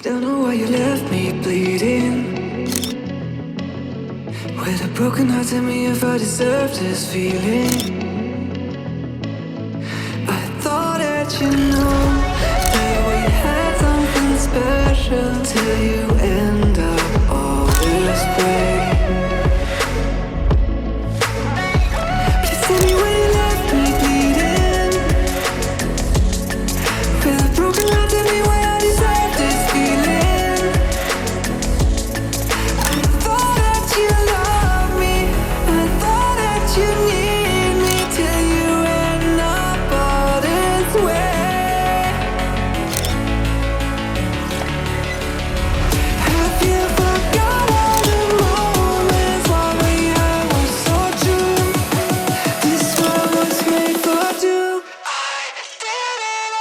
Don't know why you left me bleeding. With a broken heart, tell me if I deserve this feeling. I thought that you know that we had something special till you end up all this way. Please tell me why you left me bleeding. With a broken heart, tell me why I deserve this feeling. I thought that you loved me, I thought that you need me till you end up all this way. Have you forgot all the moments while we had was so true? This world was made for two. I did it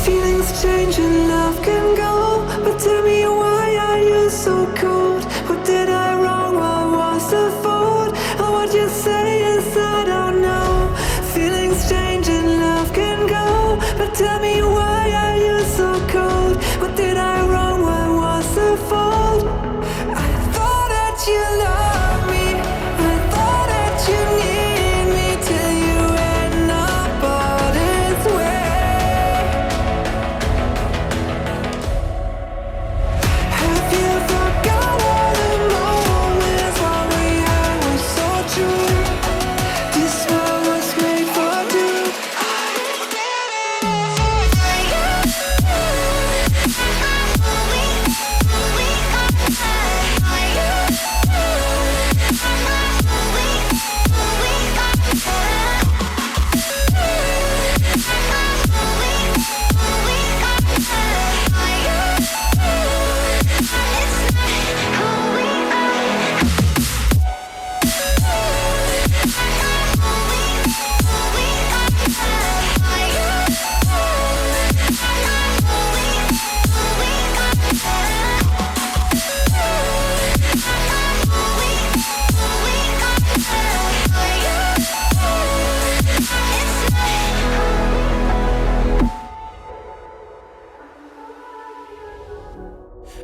Feelings change and love can go, but tell me why are you so cold? What did I wrong? What was the fault? And what you say is I don't know. Feelings change and love can go, but tell me why are you so cold? What did I wrong? What was the fault? I thought that you loved me, I thought that you need me till you end up all this way. Have you forgot all the moments while we had was so true? This world was made for two.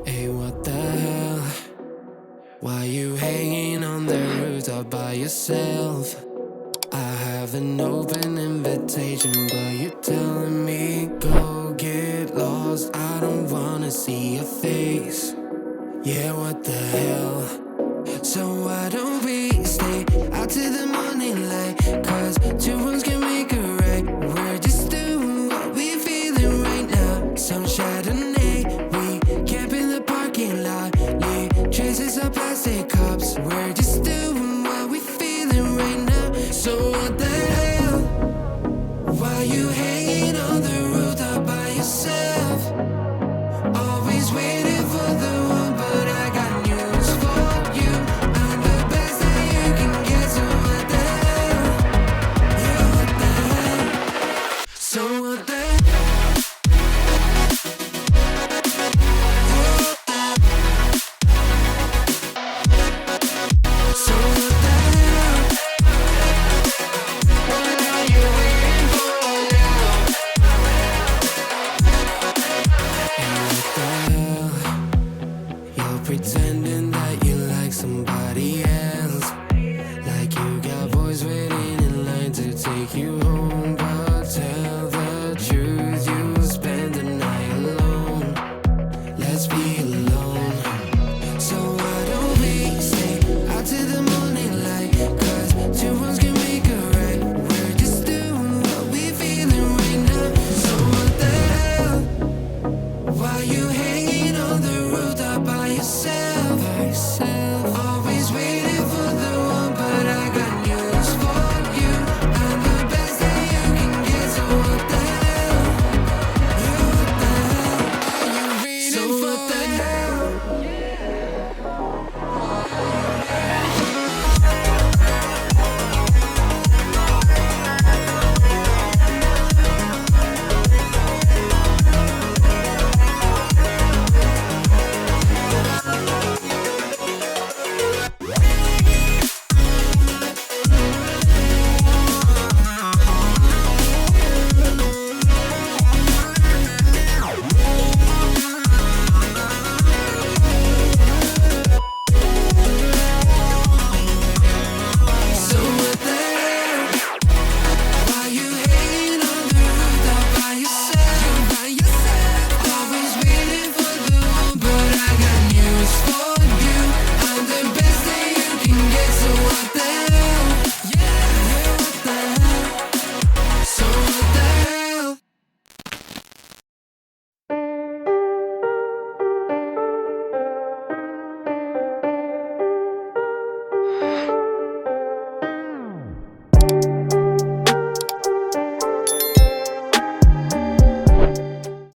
Hey, what the hell? Why you hanging on the rooftop by yourself? I have an open invitation, but you're telling me go get lost. I don't wanna see your face. Yeah, what the hell? So why don't we stay out till the morning light? 'Cause two wrongs can make a right. We're just doing what we feeling right now. Some Chardonnay, we camp in the parking lot. Leave traces of plastic cups. We're just doing what we feeling right now. So what the hell? Why you hanging on the rooftop by yourself? Always waiting for the one, but I got news for take you home.